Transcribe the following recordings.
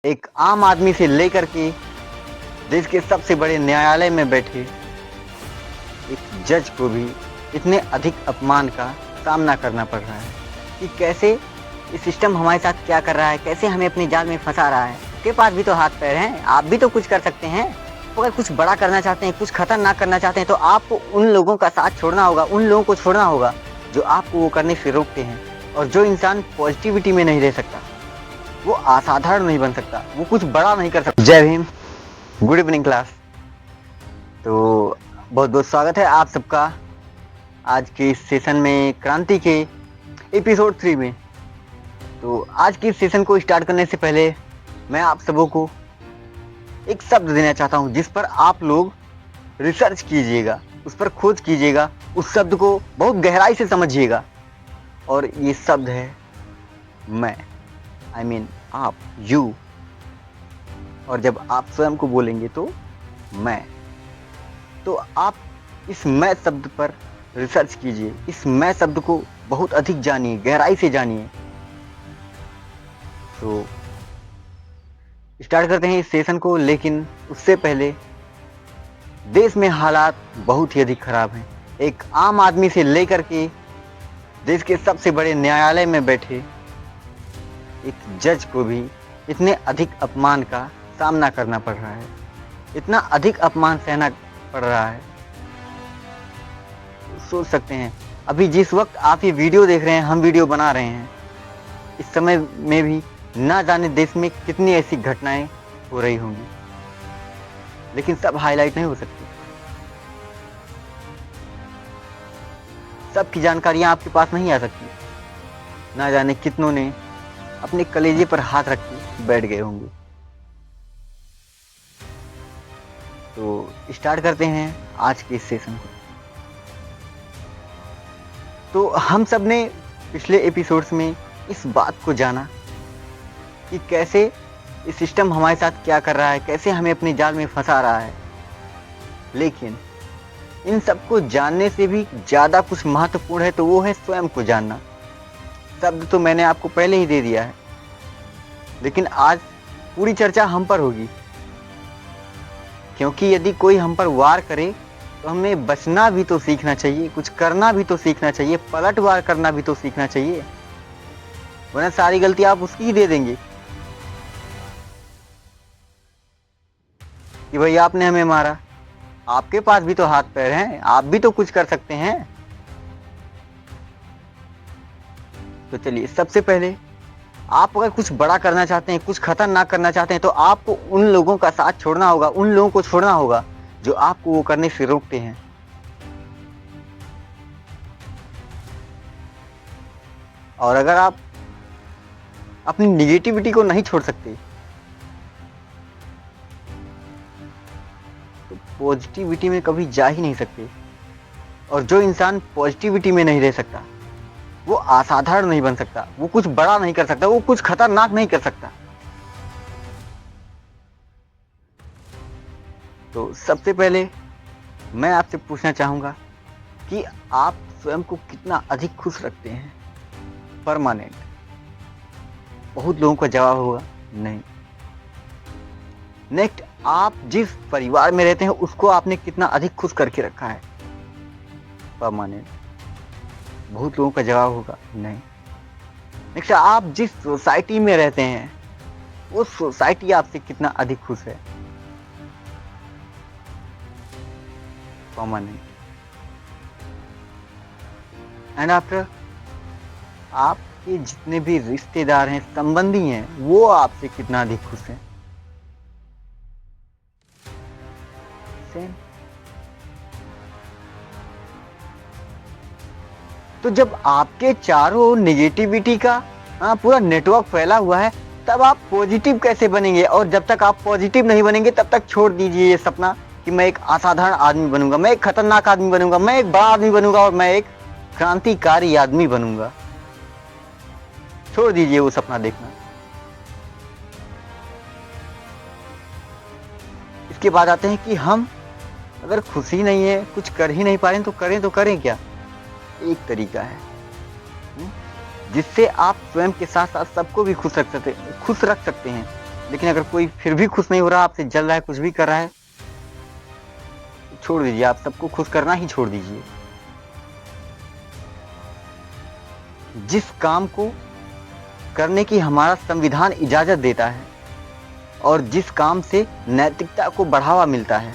एक आम आदमी से लेकर के देश के सबसे बड़े न्यायालय में बैठे एक जज को भी इतने अधिक अपमान का सामना करना पड़ रहा है कि कैसे ये सिस्टम हमारे साथ क्या कर रहा है, कैसे हमें अपनी जाल में फंसा रहा है। आपके पास भी तो हाथ पैर हैं, आप भी तो कुछ कर सकते हैं। तो अगर कुछ बड़ा करना चाहते हैं, कुछ खतरनाक करना चाहते हैं, तो आपको उन लोगों का साथ छोड़ना होगा, उन लोगों को छोड़ना होगा जो आपको वो करने से रोकते हैं। और जो इंसान पॉजिटिविटी में नहीं रह सकता, वो असाधारण नहीं बन सकता, वो कुछ बड़ा नहीं कर सकता। जय भीम, गुड इवनिंग क्लास। तो बहुत बहुत स्वागत है आप सबका आज के इस सेशन में, क्रांति के एपिसोड 3 में। तो आज की इस सेशन को स्टार्ट करने से पहले मैं आप सबों को एक शब्द देना चाहता हूं जिस पर आप लोग रिसर्च कीजिएगा, उस पर खोज कीजिएगा, उस शब्द को बहुत गहराई से समझिएगा। और ये शब्द है मैं, आई मीन आप, यू। और जब आप स्वयं को बोलेंगे तो मैं, तो आप इस मैं शब्द पर रिसर्च कीजिए, इस मैं शब्द को बहुत अधिक जानिए, गहराई से जानिए। तो स्टार्ट करते हैं इस सेशन को, लेकिन उससे पहले देश में हालात बहुत ही अधिक खराब हैं। एक आम आदमी से लेकर के देश के सबसे बड़े न्यायालय में बैठे एक जज को भी इतने अधिक अपमान का सामना करना पड़ रहा है, इतना अधिक अपमान सहना पड़ रहा है। सोच सकते हैं अभी जिस वक्त आप ये वीडियो देख रहे हैं, हम वीडियो बना रहे हैं, इस समय में भी ना जाने देश में कितनी ऐसी घटनाएं हो रही होंगी, लेकिन सब हाईलाइट नहीं हो सकती। सबकी जानकारियां आपके पास नहीं आ सकती। ना जाने कितनों ने अपने कलेजे पर हाथ रख के बैठ गए होंगे। तो स्टार्ट करते हैं आज के इस सेशन को। तो हम सब ने पिछले एपिसोड्स में इस बात को जाना कि कैसे ये सिस्टम हमारे साथ क्या कर रहा है, कैसे हमें अपनी जाल में फंसा रहा है। लेकिन इन सबको जानने से भी ज़्यादा कुछ महत्वपूर्ण है, तो वो है स्वयं को जानना। शब्द तो मैंने आपको पहले ही दे दिया है, लेकिन आज पूरी चर्चा हम पर होगी, क्योंकि यदि कोई हम पर वार करे तो हमें बचना भी तो सीखना चाहिए, कुछ करना भी तो सीखना चाहिए, पलटवार करना भी तो सीखना चाहिए, वरना सारी गलती आप उसकी ही दे देंगे कि भाई आपने हमें मारा। आपके पास भी तो हाथ पैर हैं, आप भी तो कुछ कर सकते हैं। तो चलिए, सबसे पहले आप अगर कुछ बड़ा करना चाहते हैं, कुछ खतरनाक करना चाहते हैं, तो आपको उन लोगों का साथ छोड़ना होगा, उन लोगों को छोड़ना होगा जो आपको वो करने से रोकते हैं। और अगर आप अपनी निगेटिविटी को नहीं छोड़ सकते तो पॉजिटिविटी में कभी जा ही नहीं सकते। और जो इंसान पॉजिटिविटी में नहीं रह सकता, वो असाधारण नहीं बन सकता, वो कुछ बड़ा नहीं कर सकता, वो कुछ खतरनाक नहीं कर सकता। तो सबसे पहले मैं आपसे पूछना चाहूंगा कि आप स्वयं को कितना अधिक खुश रखते हैं परमानेंट। बहुत लोगों का जवाब होगा नहीं। नेक्स्ट, आप जिस परिवार में रहते हैं उसको आपने कितना अधिक खुश करके रखा है परमानेंट। बहुत लोगों का जवाब होगा नहीं। नेक्स्ट, आप जिस सोसाइटी में रहते हैं वो सोसाइटी आपसे कितना अधिक खुश है परमानेंट। एंड आफ्टर, आपके जितने भी रिश्तेदार हैं, संबंधी हैं, वो आपसे कितना अधिक खुश हैं सेम। तो जब आपके चारों ओर नेगेटिविटी का पूरा नेटवर्क फैला हुआ है, तब आप पॉजिटिव कैसे बनेंगे? और जब तक आप पॉजिटिव नहीं बनेंगे तब तक छोड़ दीजिए ये सपना कि मैं एक असाधारण आदमी बनूंगा, मैं एक खतरनाक आदमी बनूंगा, मैं एक बड़ा आदमी बनूंगा और मैं एक क्रांतिकारी आदमी बनूंगा। छोड़ दीजिए वो सपना देखना। इसके बाद आते हैं कि हम अगर खुशी नहीं है, कुछ कर ही नहीं पा रहे हैं, तो करें क्या? एक तरीका है जिससे आप स्वयं के साथ साथ सबको भी खुश रख सकते हैं। लेकिन अगर कोई फिर भी खुश नहीं हो रहा, आपसे जल रहा है, कुछ भी कर रहा है, तो छोड़ दीजिए, आप सबको खुश करना ही छोड़ दीजिए। जिस काम को करने की हमारा संविधान इजाजत देता है और जिस काम से नैतिकता को बढ़ावा मिलता है,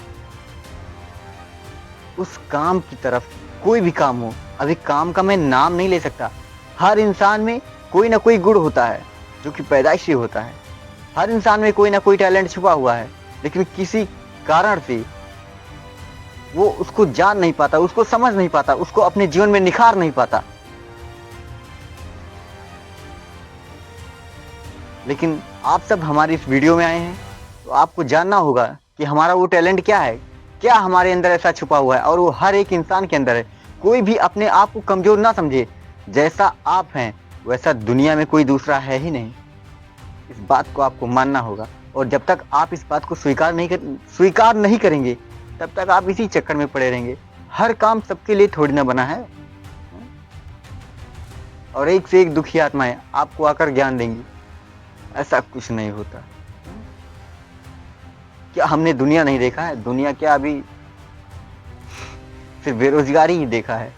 उस काम की तरफ, कोई भी काम हो, अभी काम का मैं नाम नहीं ले सकता। हर इंसान में कोई ना कोई गुण होता है जो कि पैदाइशी होता है। हर इंसान में कोई ना कोई टैलेंट छुपा हुआ है, लेकिन किसी कारण से वो उसको जान नहीं पाता, उसको समझ नहीं पाता, उसको अपने जीवन में निखार नहीं पाता। लेकिन आप सब हमारी इस वीडियो में आए हैं तो आपको जानना होगा कि हमारा वो टैलेंट क्या है, क्या हमारे अंदर ऐसा छुपा हुआ है, और वो हर एक इंसान के अंदर है। कोई भी अपने आप को कमजोर ना समझे। जैसा आप हैं वैसा दुनिया में कोई दूसरा है ही नहीं। इस बात को आपको मानना होगा, और जब तक आप इस बात को स्वीकार नहीं करेंगे, तब तक आप इसी चक्कर में पड़े रहेंगे। हर काम सबके लिए थोड़ी ना बना है, और एक से एक दुखी आत्माएं आपको आकर ज्ञान देंगी। ऐसा कुछ नहीं होता। क्या हमने दुनिया नहीं देखा है? दुनिया क्या अभी सिर्फ बेरोजगारी ही देखा है,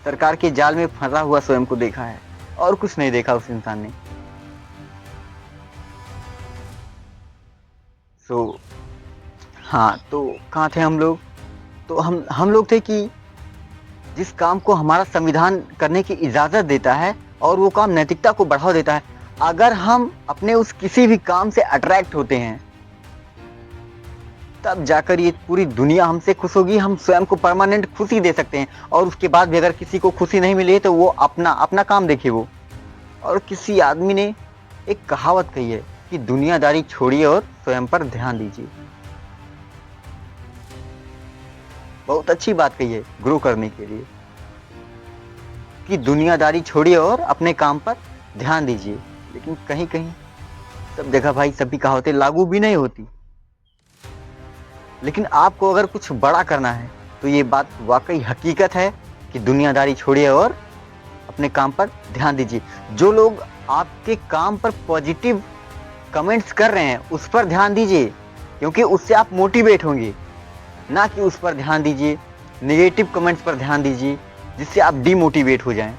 सरकार के जाल में फंसा हुआ स्वयं को देखा है, और कुछ नहीं देखा उस इंसान ने। हाँ, तो कहाँ थे हम लोग? तो हम लोग थे कि जिस काम को हमारा संविधान करने की इजाजत देता है और वो काम नैतिकता को बढ़ावा देता है, अगर हम अपने उस किसी भी काम से अट्रैक्ट होते हैं, तब जाकर ये पूरी दुनिया हमसे खुश होगी। हम स्वयं को परमानेंट खुशी दे सकते हैं, और उसके बाद भी अगर किसी को खुशी नहीं मिली तो वो अपना काम देखे वो। और किसी आदमी ने एक कहावत कही है कि दुनियादारी छोड़िए और स्वयं पर ध्यान दीजिए। बहुत अच्छी बात कही है ग्रो करने के लिए, कि दुनियादारी छोड़िए और अपने काम पर ध्यान दीजिए। लेकिन कहीं कहीं सब जगह भाई सभी कहावतें लागू भी नहीं होती। लेकिन आपको अगर कुछ बड़ा करना है तो ये बात वाकई हकीकत है कि दुनियादारी छोड़िए और अपने काम पर ध्यान दीजिए। जो लोग आपके काम पर पॉजिटिव कमेंट्स कर रहे हैं उस पर ध्यान दीजिए, क्योंकि उससे आप मोटिवेट होंगे। ना कि उस पर ध्यान दीजिए, नेगेटिव कमेंट्स पर ध्यान दीजिए जिससे आप डिमोटिवेट हो जाएं।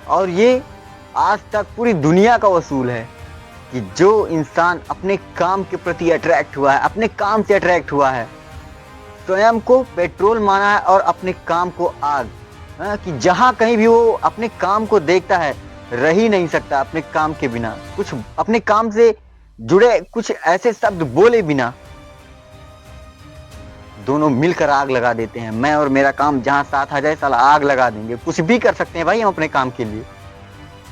और ये आज तक पूरी दुनिया का वसूल है कि जो इंसान अपने काम के प्रति अट्रैक्ट हुआ है, अपने काम से अट्रैक्ट हुआ है, स्वयं को पेट्रोल माना है और अपने काम को आग, कि जहां कहीं भी वो अपने काम को देखता है, रह ही नहीं सकता अपने काम के बिना। कुछ अपने काम से जुड़े कुछ ऐसे शब्द बोले बिना दोनों मिलकर आग लगा देते हैं। मैं और मेरा काम जहां साथ आ जाए, साला आग लगा देंगे। कुछ भी कर सकते हैं भाई हम अपने काम के लिए।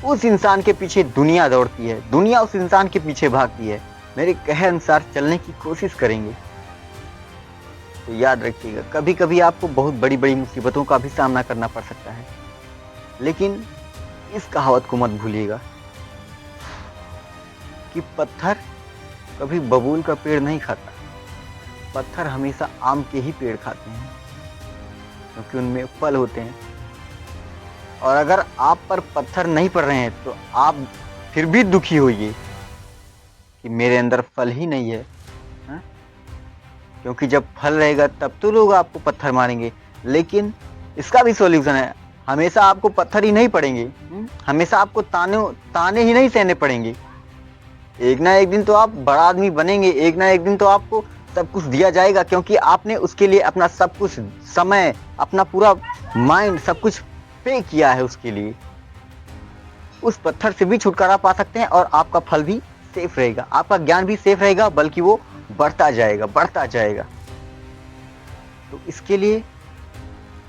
उस इंसान के पीछे दुनिया दौड़ती है, दुनिया उस इंसान के पीछे भागती है। मेरे कहे अनुसार चलने की कोशिश करेंगे तो याद रखिएगा, कभी कभी आपको बहुत बड़ी बड़ी मुसीबतों का भी सामना करना पड़ सकता है। लेकिन इस कहावत को मत भूलिएगा कि पत्थर कभी बबूल का पेड़ नहीं खाता, पत्थर हमेशा आम के ही पेड़ खाते हैं, क्योंकि उनमें फल होते हैं। और अगर आप पर पत्थर नहीं पड़ रहे हैं तो आप फिर भी दुखी होइए कि मेरे अंदर फल ही नहीं है, हा? क्योंकि जब फल रहेगा तब तो लोग आपको पत्थर मारेंगे। लेकिन इसका भी सॉल्यूशन है, हमेशा आपको पत्थर ही नहीं पड़ेंगे, हमेशा आपको ताने ही नहीं सहने पड़ेंगे। एक ना एक दिन तो आप बड़ा आदमी बनेंगे, एक ना एक दिन तो आपको सब कुछ दिया जाएगा, क्योंकि आपने उसके लिए अपना सब कुछ, समय, अपना पूरा माइंड, सब कुछ पे किया है उसके लिए। उस पत्थर से भी छुटकारा पा सकते हैं और आपका फल भी सेफ रहेगा, आपका ज्ञान भी सेफ रहेगा, बल्कि वो बढ़ता जाएगा, बढ़ता जाएगा। तो इसके लिए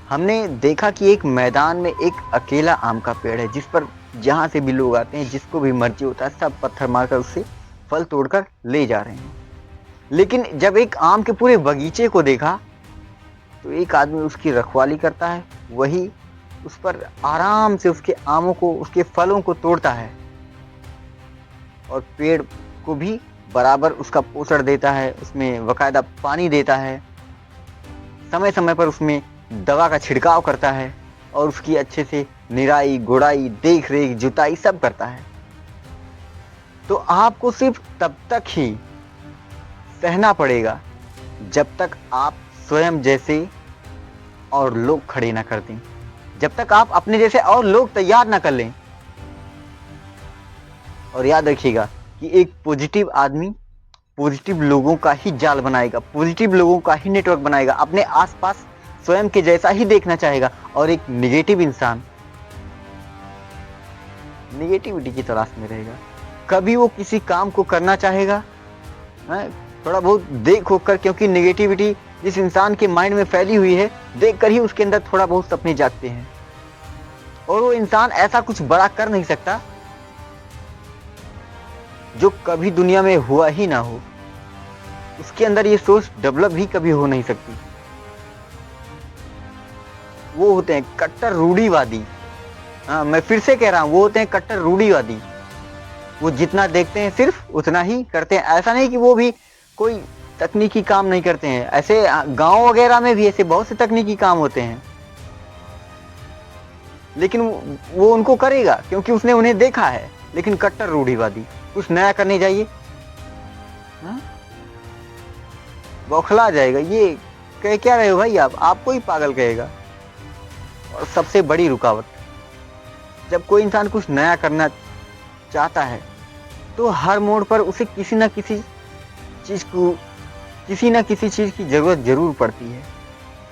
हमने देखा कि एक मैदान में एक अकेला आम का पेड़ है, जिस पर जहां से भी लोग आते हैं, जिसको भी मर्जी होता है, सब पत्थर मारकर उससे फल तोड़कर ले जा रहे हैं। लेकिन जब एक आम के पूरे बगीचे को देखा तो एक आदमी उसकी रखवाली करता है, वही उस पर आराम से उसके आमों को, उसके फलों को तोड़ता है, और पेड़ को भी बराबर उसका पोषण देता है, उसमें बाकायदा पानी देता है, समय समय पर उसमें दवा का छिड़काव करता है, और उसकी अच्छे से निराई, गुड़ाई, देख रेख, जुताई सब करता है। तो आपको सिर्फ तब तक ही सहना पड़ेगा जब तक आप स्वयं जैसे और लोग खड़े ना कर दें, जब तक आप अपने जैसे और लोग तैयार ना कर लें। और याद रखिएगा कि एक पॉजिटिव आदमी पॉजिटिव लोगों का ही जाल बनाएगा, पॉजिटिव लोगों का ही नेटवर्क बनाएगा, अपने आसपास स्वयं के जैसा ही देखना चाहेगा। और एक नेगेटिव इंसान नेगेटिविटी की तलाश में रहेगा। कभी वो किसी काम को करना चाहेगा थोड़ा बहुत देख होकर, क्योंकि नेगेटिविटी जिस इंसान के माइंड में फैली हुई है, देखकर ही उसके अंदर थोड़ा बहुत सपने जागते हैं। और वो इंसान ऐसा कुछ बड़ा कर नहीं सकता जो कभी दुनिया में हुआ ही ना हो। उसके अंदर ये सोच डेवलप भी कभी हो नहीं सकती। वो होते हैं कट्टर रूढ़िवादी। हाँ, मैं फिर से कह रहा हूं, वो होते हैं कट्टर रूढ़िवादी। वो जितना देखते हैं सिर्फ उतना ही करते हैं। ऐसा नहीं कि वो भी कोई तकनीकी काम नहीं करते हैं। ऐसे गांव वगैरह में भी ऐसे बहुत से तकनीकी काम होते हैं, लेकिन वो उनको करेगा क्योंकि उसने उन्हें देखा है। लेकिन कट्टर रूढ़िवादी कुछ नया करने जाइए, बौखला जाएगा। ये कह क्या रहे हो भाई, आपको ही पागल कहेगा। और सबसे बड़ी रुकावट, जब कोई इंसान कुछ नया करना चाहता है तो हर मोड़ पर उसे किसी न किसी चीज की जरूरत जरूर पड़ती है।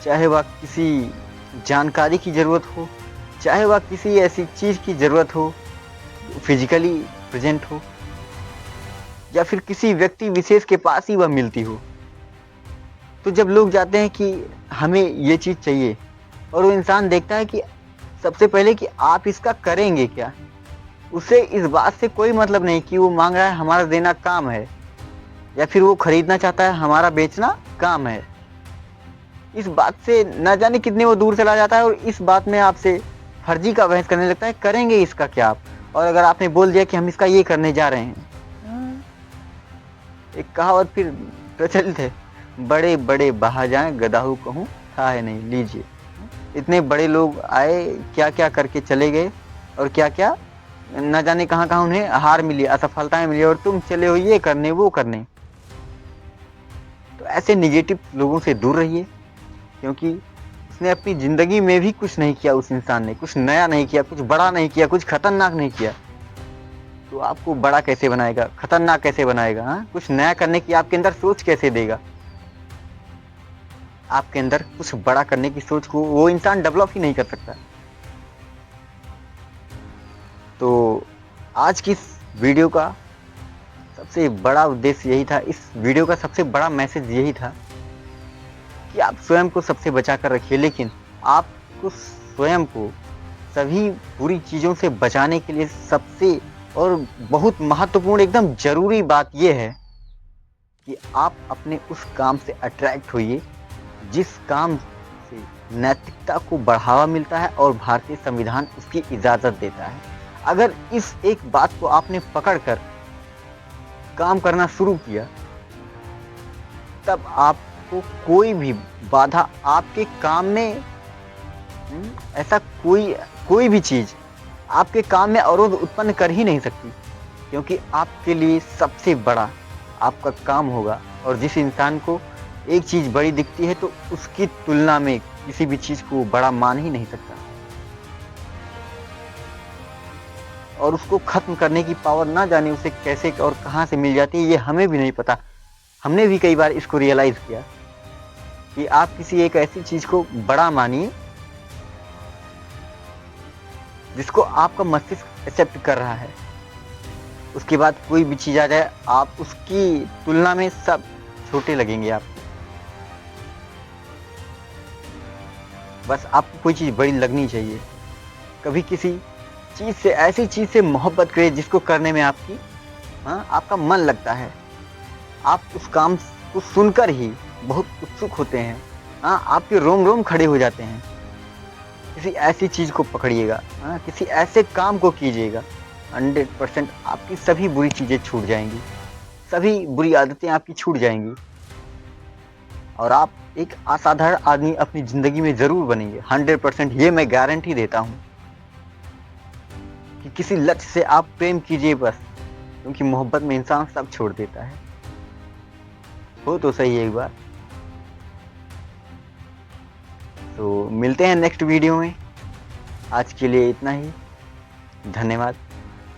चाहे वह किसी जानकारी की जरूरत हो, चाहे वह किसी ऐसी चीज की जरूरत हो फिजिकली प्रेजेंट हो, या फिर किसी व्यक्ति विशेष के पास ही वह मिलती हो। तो जब लोग जाते हैं कि हमें ये चीज चाहिए, और वो इंसान देखता है कि सबसे पहले कि आप इसका करेंगे क्या। उसे इस बात से कोई मतलब नहीं कि वो मांग रहा है हमारा देना काम है, या फिर वो खरीदना चाहता है हमारा बेचना काम है। इस बात से न जाने कितने वो दूर चला जाता है, और इस बात में आपसे फर्जी का बहस करने लगता है, करेंगे इसका क्या आप। और अगर आपने बोल दिया कि हम इसका ये करने जा रहे हैं, एक कहावत फिर प्रचलित है, बड़े बड़े बहा जाएं गदाहू कहूं था है नहीं। लीजिए, इतने बड़े लोग आए, क्या क्या करके चले गए, और क्या क्या न जाने कहां कहां उन्हें हार मिली, असफलताएं मिली, और तुम चले हो ये करने वो करने। तो ऐसे निगेटिव लोगों से दूर रहिए, क्योंकि उसने अपनी जिंदगी में भी कुछ नहीं किया। उस इंसान ने कुछ नया नहीं किया, कुछ बड़ा नहीं किया, कुछ खतरनाक नहीं किया। तो आपको बड़ा कैसे बनाएगा, खतरनाक कैसे बनाएगा? हाँ, कुछ नया करने की आपके अंदर सोच कैसे देगा? आपके अंदर कुछ बड़ा करने की सोच को वो इंसान डेवलप ही नहीं कर सकता। तो आज की इस वीडियो का सबसे बड़ा उद्देश्य यही था, इस वीडियो का सबसे बड़ा मैसेज यही था कि आप स्वयं को सबसे बचा कर रखिए। लेकिन आपको स्वयं को सभी बुरी चीज़ों से बचाने के लिए सबसे और बहुत महत्वपूर्ण, एकदम जरूरी बात यह है कि आप अपने उस काम से अट्रैक्ट होइए जिस काम से नैतिकता को बढ़ावा मिलता है और भारतीय संविधान उसकी इजाज़त देता है। अगर इस एक बात को आपने पकड़कर काम करना शुरू किया, तब आपको कोई भी बाधा आपके काम में ऐसा कोई भी चीज़ आपके काम में अवरोध उत्पन्न कर ही नहीं सकती, क्योंकि आपके लिए सबसे बड़ा आपका काम होगा। और जिस इंसान को एक चीज़ बड़ी दिखती है तो उसकी तुलना में किसी भी चीज़ को बड़ा मान ही नहीं सकता, और उसको खत्म करने की पावर ना जाने उसे कैसे और कहां से मिल जाती है, ये हमें भी नहीं पता। हमने भी कई बार इसको रियलाइज किया कि आप किसी एक ऐसी चीज को बड़ा मानिए जिसको आपका मस्तिष्क एक्सेप्ट कर रहा है, उसके बाद कोई भी चीज आ जाए आप उसकी तुलना में सब छोटे लगेंगे आपको। बस आपको कोई चीज बड़ी लगनी चाहिए। कभी किसी चीज से, ऐसी चीज से मोहब्बत करिए जिसको करने में आपका मन लगता है। आप उस काम को सुनकर ही बहुत उत्सुक होते हैं, आपके रोम रोम खड़े हो जाते हैं। किसी ऐसी चीज को पकड़िएगा, किसी ऐसे काम को कीजिएगा, 100% आपकी सभी बुरी चीजें छूट जाएंगी, सभी बुरी आदतें आपकी छूट जाएंगी, और आप एक असाधारण आदमी अपनी जिंदगी में जरूर बनेंगे। 100% ये मैं गारंटी देता हूं कि किसी लक्ष्य से आप प्रेम कीजिए बस, क्योंकि मोहब्बत में इंसान सब छोड़ देता है। हो तो सही एक बार। तो मिलते हैं नेक्स्ट वीडियो में। आज के लिए इतना ही। धन्यवाद।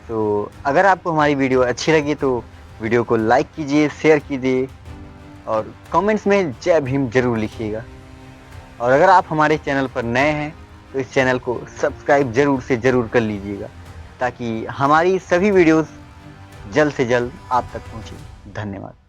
तो अगर आपको हमारी वीडियो अच्छी लगी तो वीडियो को लाइक कीजिए, शेयर कीजिए और कमेंट्स में जय भीम जरूर लिखिएगा। और अगर आप हमारे चैनल पर नए हैं तो इस चैनल को सब्सक्राइब जरूर से जरूर कर लीजिएगा, ताकि हमारी सभी वीडियोस जल्द से जल्द आप तक पहुंचे। धन्यवाद।